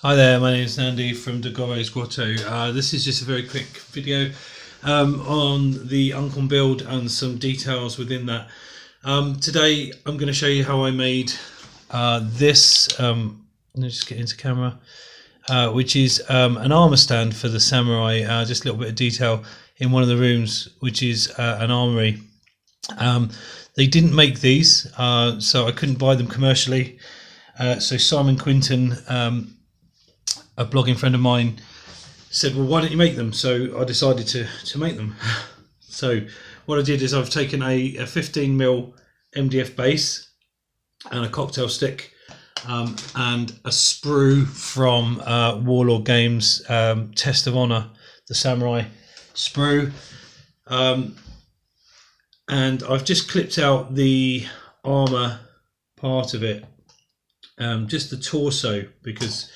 Hi there, my name is Andy from Dagoro's Grotto. This is just a very quick video on the Uncon build and some details within that. Today I'm going to show you how I made this, let me just get into camera, which is an armour stand for the samurai. Just a little bit of detail in one of the rooms, which is an armoury. They didn't make these, so I couldn't buy them commercially. So Simon Quinton, a blogging friend of mine, said, well, why don't you make them? So I decided to make them. So what I did is I've taken a 15mm MDF base and a cocktail stick and a sprue from Warlord Games, Test of Honor, the samurai sprue. And I've just clipped out the armour part of it, just the torso, because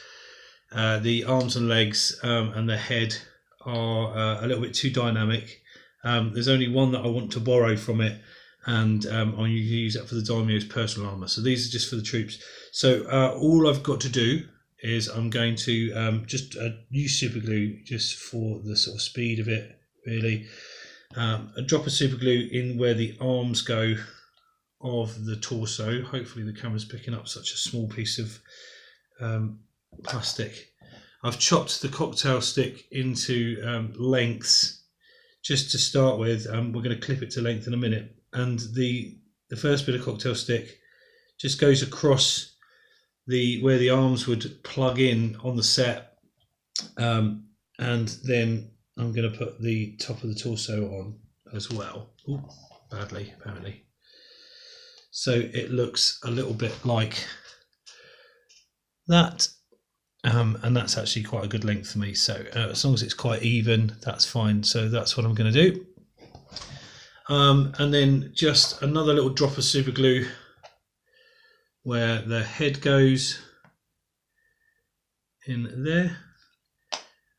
the arms and legs and the head are a little bit too dynamic. There's only one that I want to borrow from it, and I'll use that for the daimyo's personal armour. So these are just for the troops. So all I've got to do is I'm going to just use super glue just for the sort of speed of it, really. A drop of super glue in where the arms go of the torso. Hopefully the camera's picking up such a small piece of plastic. I've chopped the cocktail stick into lengths just to start with. We're going to clip it to length in a minute, and the first bit of cocktail stick just goes across where the arms would plug in on the set, and then I'm going to put the top of the torso on as well. Ooh, badly apparently. So it looks a little bit like that, and that's actually quite a good length for me. So as long as it's quite even, that's fine. So that's what I'm going to do. And then just another little drop of super glue where the head goes in there,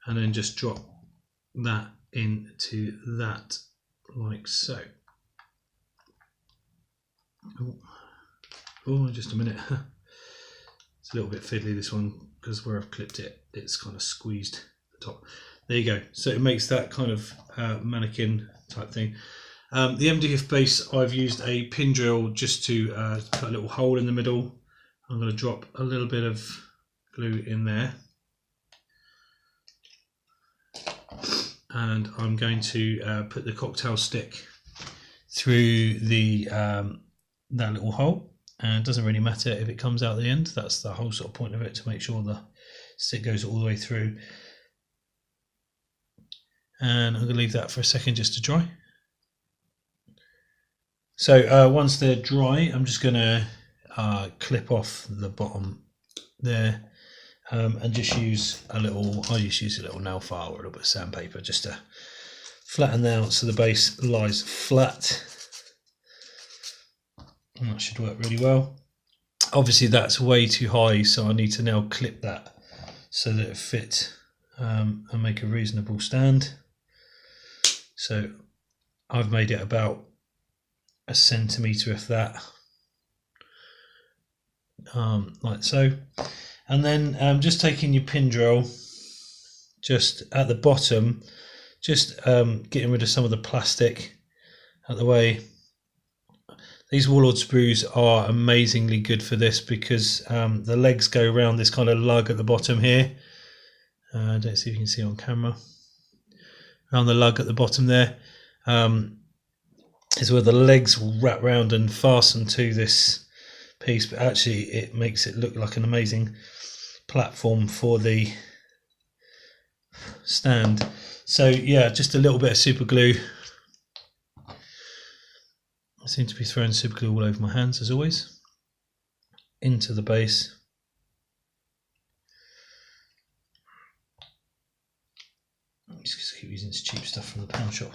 and then just drop that into that like so. Oh, just a minute. It's a little bit fiddly, this one, because where I've clipped it, it's kind of squeezed the top. There you go. So it makes that kind of mannequin type thing. The MDF base, I've used a pin drill just to cut a little hole in the middle. I'm going to drop a little bit of glue in there. And I'm going to put the cocktail stick through the that little hole, and it doesn't really matter if it comes out the end. That's the whole sort of point of it, to make sure the stick goes all the way through. And I'm going to leave that for a second just to dry. So once they're dry, I'm just going to clip off the bottom there. And just use a little, I just use a little nail file or a little bit of sandpaper just to flatten them out so the base lies flat. And that should work really well. Obviously that's way too high, so I need to now clip that so that it fits and make a reasonable stand. So I've made it about 1 centimetre, if that, like so. And then just taking your pin drill, just at the bottom, just getting rid of some of the plastic out the way. These Warlord sprues are amazingly good for this because the legs go around this kind of lug at the bottom here. I don't see if you can see on camera. Around the lug at the bottom there is where the legs will wrap round and fasten to this piece, but actually it makes it look like an amazing platform for the stand. So yeah, just a little bit of super glue. I seem to be throwing super glue all over my hands as always, into the base. I'm just going to keep using this cheap stuff from the pound shop.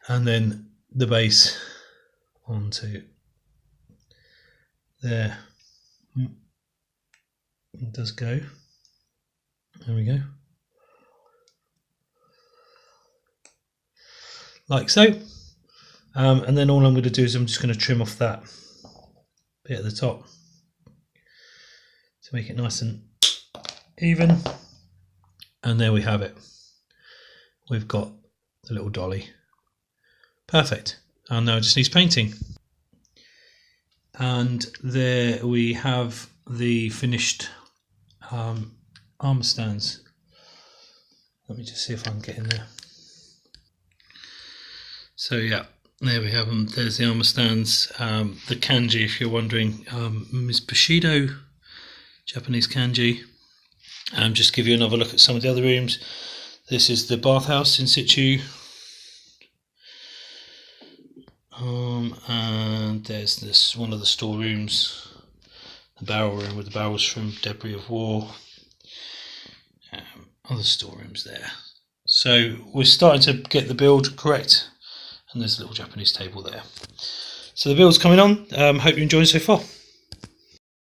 And then the base onto there. It does go. There we go. Like so. And then all I'm going to do is I'm just going to trim off that bit at the top to make it nice and even, and there we have it. We've got the little dolly. Perfect. And now it just needs painting. And there we have the finished armour stands. Let me just see if I can get in there. So yeah, there we have them. There's the armour stands. The kanji, if you're wondering, is Bushido, Japanese kanji. Just give you another look at some of the other rooms. This is the bathhouse in situ. And there's this one of the storerooms, the barrel room with the barrels from debris of war. Other storerooms there. So we're starting to get the build correct, and there's a little Japanese table there. So the build's coming on. Hope you're enjoying so far.